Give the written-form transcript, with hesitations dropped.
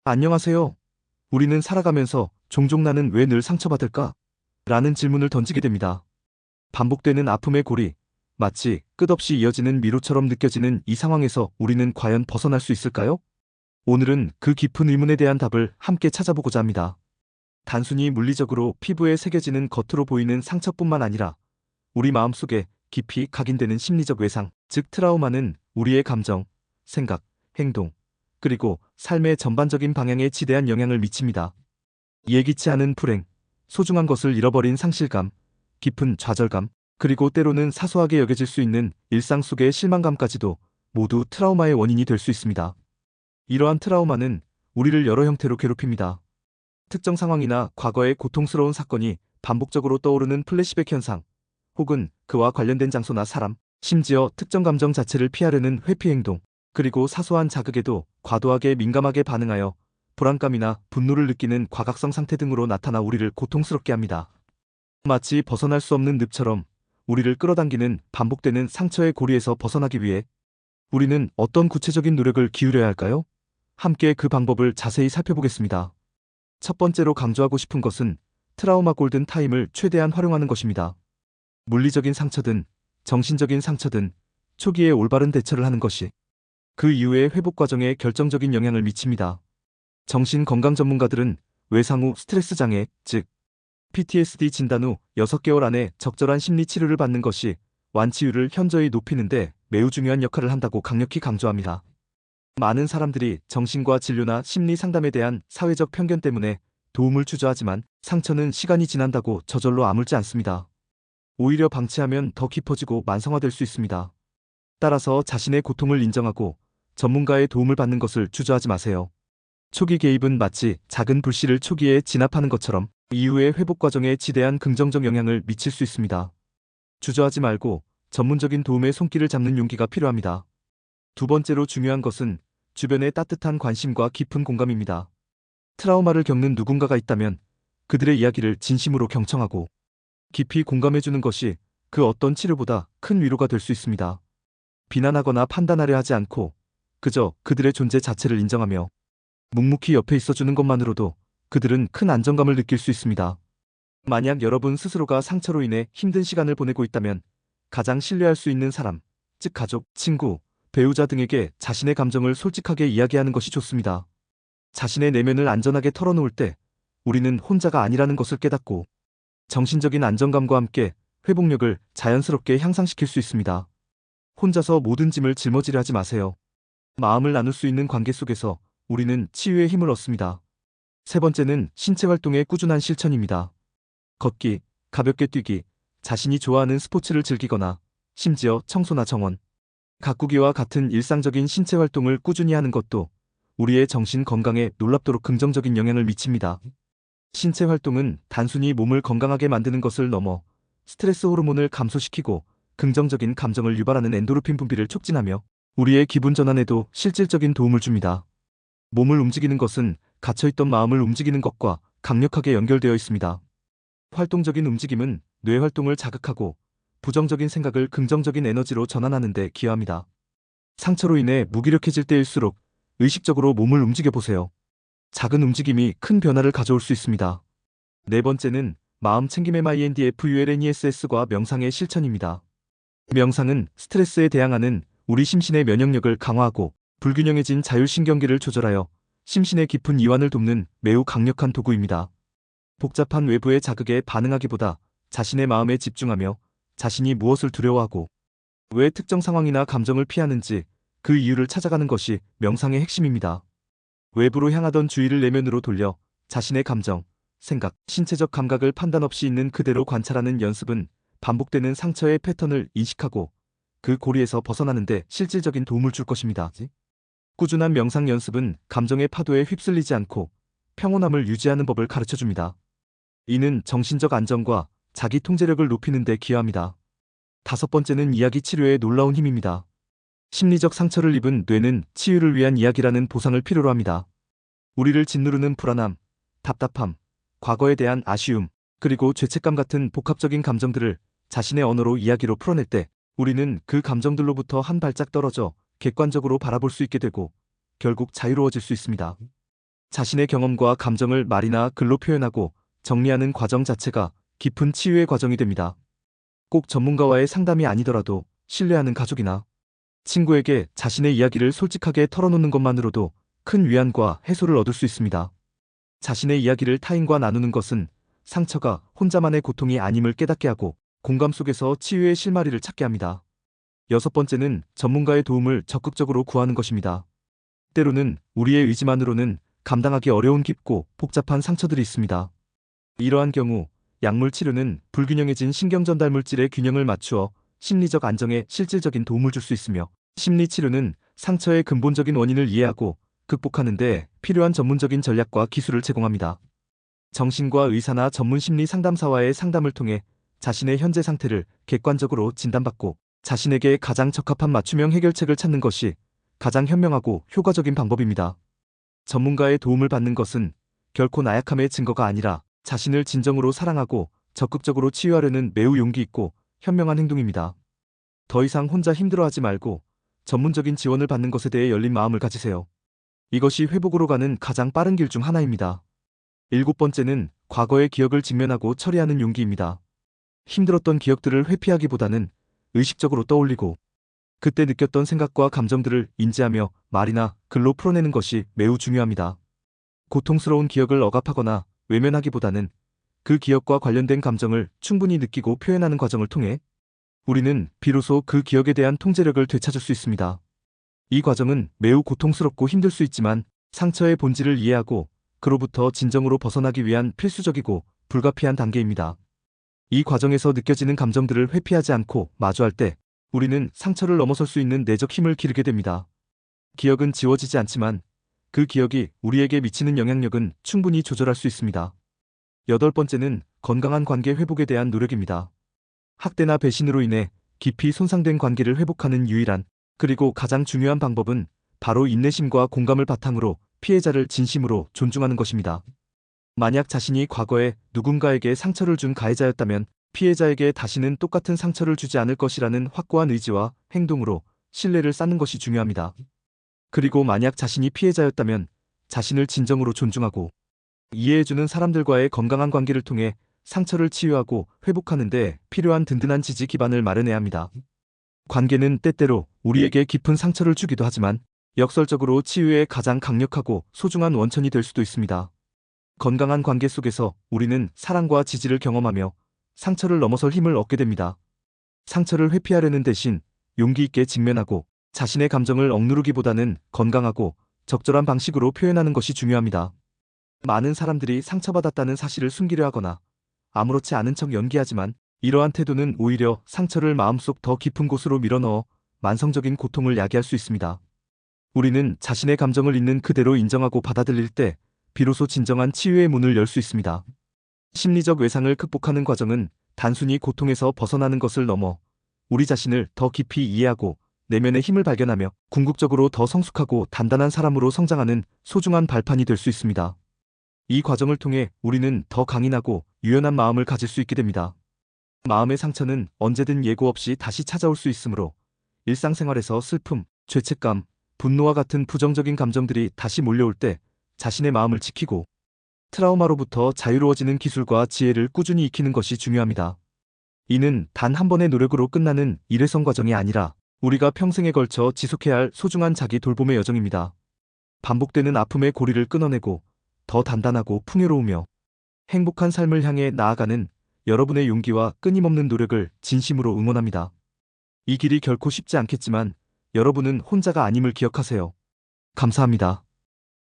안녕하세요. 우리는 살아가면서 종종 나는 왜 늘 상처받을까? 라는 질문을 던지게 됩니다. 반복되는 아픔의 고리, 마치 끝없이 이어지는 미로처럼 느껴지는 이 상황에서 우리는 과연 벗어날 수 있을까요? 오늘은 그 깊은 의문에 대한 답을 함께 찾아보고자 합니다. 단순히 물리적으로 피부에 새겨지는 겉으로 보이는 상처뿐만 아니라 우리 마음속에 깊이 각인되는 심리적 외상, 즉 트라우마는 우리의 감정, 생각, 행동, 그리고 삶의 전반적인 방향에 지대한 영향을 미칩니다. 예기치 않은 불행, 소중한 것을 잃어버린 상실감, 깊은 좌절감, 그리고 때로는 사소하게 여겨질 수 있는 일상 속의 실망감까지도 모두 트라우마의 원인이 될 수 있습니다. 이러한 트라우마는 우리를 여러 형태로 괴롭힙니다. 특정 상황이나 과거의 고통스러운 사건이 반복적으로 떠오르는 플래시백 현상, 혹은 그와 관련된 장소나 사람, 심지어 특정 감정 자체를 피하려는 회피 행동, 그리고 사소한 자극에도 과도하게 민감하게 반응하여 불안감이나 분노를 느끼는 과각성 상태 등으로 나타나 우리를 고통스럽게 합니다. 마치 벗어날 수 없는 늪처럼 우리를 끌어당기는 반복되는 상처의 고리에서 벗어나기 위해 우리는 어떤 구체적인 노력을 기울여야 할까요? 함께 그 방법을 자세히 살펴보겠습니다. 첫 번째로 강조하고 싶은 것은 트라우마 골든 타임을 최대한 활용하는 것입니다. 물리적인 상처든 정신적인 상처든 초기에 올바른 대처를 하는 것이 그 이후의 회복 과정에 결정적인 영향을 미칩니다. 정신건강 전문가들은 외상 후 스트레스 장애, 즉 PTSD 진단 후 6개월 안에 적절한 심리 치료를 받는 것이 완치율을 현저히 높이는데 매우 중요한 역할을 한다고 강력히 강조합니다. 많은 사람들이 정신과 진료나 심리 상담에 대한 사회적 편견 때문에 도움을 주저하지만 상처는 시간이 지난다고 저절로 아물지 않습니다. 오히려 방치하면 더 깊어지고 만성화될 수 있습니다. 따라서 자신의 고통을 인정하고 전문가의 도움을 받는 것을 주저하지 마세요. 초기 개입은 마치 작은 불씨를 초기에 진압하는 것처럼 이후의 회복 과정에 지대한 긍정적 영향을 미칠 수 있습니다. 주저하지 말고 전문적인 도움의 손길을 잡는 용기가 필요합니다. 두 번째로 중요한 것은 주변의 따뜻한 관심과 깊은 공감입니다. 트라우마를 겪는 누군가가 있다면 그들의 이야기를 진심으로 경청하고 깊이 공감해주는 것이 그 어떤 치료보다 큰 위로가 될 수 있습니다. 비난하거나 판단하려 하지 않고 그저 그들의 존재 자체를 인정하며 묵묵히 옆에 있어주는 것만으로도 그들은 큰 안정감을 느낄 수 있습니다. 만약 여러분 스스로가 상처로 인해 힘든 시간을 보내고 있다면 가장 신뢰할 수 있는 사람, 즉 가족, 친구, 배우자 등에게 자신의 감정을 솔직하게 이야기하는 것이 좋습니다. 자신의 내면을 안전하게 털어놓을 때 우리는 혼자가 아니라는 것을 깨닫고 정신적인 안정감과 함께 회복력을 자연스럽게 향상시킬 수 있습니다. 혼자서 모든 짐을 짊어지려 하지 마세요. 마음을 나눌 수 있는 관계 속에서 우리는 치유의 힘을 얻습니다. 세 번째는 신체 활동의 꾸준한 실천입니다. 걷기, 가볍게 뛰기, 자신이 좋아하는 스포츠를 즐기거나 심지어 청소나 정원, 가꾸기와 같은 일상적인 신체 활동을 꾸준히 하는 것도 우리의 정신 건강에 놀랍도록 긍정적인 영향을 미칩니다. 신체 활동은 단순히 몸을 건강하게 만드는 것을 넘어 스트레스 호르몬을 감소시키고 긍정적인 감정을 유발하는 엔도르핀 분비를 촉진하며 우리의 기분 전환에도 실질적인 도움을 줍니다. 몸을 움직이는 것은 갇혀있던 마음을 움직이는 것과 강력하게 연결되어 있습니다. 활동적인 움직임은 뇌 활동을 자극하고 부정적인 생각을 긍정적인 에너지로 전환하는 데 기여합니다. 상처로 인해 무기력해질 때일수록 의식적으로 몸을 움직여 보세요. 작은 움직임이 큰 변화를 가져올 수 있습니다. 네 번째는 마음 챙김의 mindfulness과 명상의 실천입니다. 명상은 스트레스에 대항하는 우리 심신의 면역력을 강화하고 불균형해진 자율신경계를 조절하여 심신의 깊은 이완을 돕는 매우 강력한 도구입니다. 복잡한 외부의 자극에 반응하기보다 자신의 마음에 집중하며 자신이 무엇을 두려워하고 왜 특정 상황이나 감정을 피하는지 그 이유를 찾아가는 것이 명상의 핵심입니다. 외부로 향하던 주의를 내면으로 돌려 자신의 감정, 생각, 신체적 감각을 판단 없이 있는 그대로 관찰하는 연습은 반복되는 상처의 패턴을 인식하고 그 고리에서 벗어나는 데 실질적인 도움을 줄 것입니다. 꾸준한 명상 연습은 감정의 파도에 휩쓸리지 않고 평온함을 유지하는 법을 가르쳐줍니다. 이는 정신적 안정과 자기 통제력을 높이는 데 기여합니다. 다섯 번째는 이야기 치료의 놀라운 힘입니다. 심리적 상처를 입은 뇌는 치유를 위한 이야기라는 보상을 필요로 합니다. 우리를 짓누르는 불안함, 답답함, 과거에 대한 아쉬움, 그리고 죄책감 같은 복합적인 감정들을 자신의 언어로 이야기로 풀어낼 때 우리는 그 감정들로부터 한 발짝 떨어져 객관적으로 바라볼 수 있게 되고 결국 자유로워질 수 있습니다. 자신의 경험과 감정을 말이나 글로 표현하고 정리하는 과정 자체가 깊은 치유의 과정이 됩니다. 꼭 전문가와의 상담이 아니더라도 신뢰하는 가족이나 친구에게 자신의 이야기를 솔직하게 털어놓는 것만으로도 큰 위안과 해소를 얻을 수 있습니다. 자신의 이야기를 타인과 나누는 것은 상처가 혼자만의 고통이 아님을 깨닫게 하고 공감 속에서 치유의 실마리를 찾게 합니다. 여섯 번째는 전문가의 도움을 적극적으로 구하는 것입니다. 때로는 우리의 의지만으로는 감당하기 어려운 깊고 복잡한 상처들이 있습니다. 이러한 경우 약물 치료는 불균형해진 신경 전달 물질의 균형을 맞추어 심리적 안정에 실질적인 도움을 줄 수 있으며, 심리 치료는 상처의 근본적인 원인을 이해하고 극복하는 데 필요한 전문적인 전략과 기술을 제공합니다. 정신과 의사나 전문 심리 상담사와의 상담을 통해 자신의 현재 상태를 객관적으로 진단받고 자신에게 가장 적합한 맞춤형 해결책을 찾는 것이 가장 현명하고 효과적인 방법입니다. 전문가의 도움을 받는 것은 결코 나약함의 증거가 아니라 자신을 진정으로 사랑하고 적극적으로 치유하려는 매우 용기 있고 현명한 행동입니다. 더 이상 혼자 힘들어하지 말고 전문적인 지원을 받는 것에 대해 열린 마음을 가지세요. 이것이 회복으로 가는 가장 빠른 길 중 하나입니다. 일곱 번째는 과거의 기억을 직면하고 처리하는 용기입니다. 힘들었던 기억들을 회피하기보다는 의식적으로 떠올리고 그때 느꼈던 생각과 감정들을 인지하며 말이나 글로 풀어내는 것이 매우 중요합니다. 고통스러운 기억을 억압하거나 외면하기보다는 그 기억과 관련된 감정을 충분히 느끼고 표현하는 과정을 통해 우리는 비로소 그 기억에 대한 통제력을 되찾을 수 있습니다. 이 과정은 매우 고통스럽고 힘들 수 있지만 상처의 본질을 이해하고 그로부터 진정으로 벗어나기 위한 필수적이고 불가피한 단계입니다. 이 과정에서 느껴지는 감정들을 회피하지 않고 마주할 때 우리는 상처를 넘어설 수 있는 내적 힘을 기르게 됩니다. 기억은 지워지지 않지만 그 기억이 우리에게 미치는 영향력은 충분히 조절할 수 있습니다. 여덟 번째는 건강한 관계 회복에 대한 노력입니다. 학대나 배신으로 인해 깊이 손상된 관계를 회복하는 유일한 그리고 가장 중요한 방법은 바로 인내심과 공감을 바탕으로 피해자를 진심으로 존중하는 것입니다. 만약 자신이 과거에 누군가에게 상처를 준 가해자였다면 피해자에게 다시는 똑같은 상처를 주지 않을 것이라는 확고한 의지와 행동으로 신뢰를 쌓는 것이 중요합니다. 그리고 만약 자신이 피해자였다면 자신을 진정으로 존중하고 이해해주는 사람들과의 건강한 관계를 통해 상처를 치유하고 회복하는 데 필요한 든든한 지지 기반을 마련해야 합니다. 관계는 때때로 우리에게 깊은 상처를 주기도 하지만 역설적으로 치유의 가장 강력하고 소중한 원천이 될 수도 있습니다. 건강한 관계 속에서 우리는 사랑과 지지를 경험하며 상처를 넘어설 힘을 얻게 됩니다. 상처를 회피하려는 대신 용기 있게 직면하고 자신의 감정을 억누르기보다는 건강하고 적절한 방식으로 표현하는 것이 중요합니다. 많은 사람들이 상처받았다는 사실을 숨기려 하거나 아무렇지 않은 척 연기하지만 이러한 태도는 오히려 상처를 마음속 더 깊은 곳으로 밀어넣어 만성적인 고통을 야기할 수 있습니다. 우리는 자신의 감정을 있는 그대로 인정하고 받아들일 때 비로소 진정한 치유의 문을 열 수 있습니다. 심리적 외상을 극복하는 과정은 단순히 고통에서 벗어나는 것을 넘어 우리 자신을 더 깊이 이해하고 내면의 힘을 발견하며 궁극적으로 더 성숙하고 단단한 사람으로 성장하는 소중한 발판이 될 수 있습니다. 이 과정을 통해 우리는 더 강인하고 유연한 마음을 가질 수 있게 됩니다. 마음의 상처는 언제든 예고 없이 다시 찾아올 수 있으므로 일상생활에서 슬픔, 죄책감, 분노와 같은 부정적인 감정들이 다시 몰려올 때 자신의 마음을 지키고 트라우마로부터 자유로워지는 기술과 지혜를 꾸준히 익히는 것이 중요합니다. 이는 단 한 번의 노력으로 끝나는 일회성 과정이 아니라 우리가 평생에 걸쳐 지속해야 할 소중한 자기 돌봄의 여정입니다. 반복되는 아픔의 고리를 끊어내고 더 단단하고 풍요로우며 행복한 삶을 향해 나아가는 여러분의 용기와 끊임없는 노력을 진심으로 응원합니다. 이 길이 결코 쉽지 않겠지만 여러분은 혼자가 아님을 기억하세요. 감사합니다.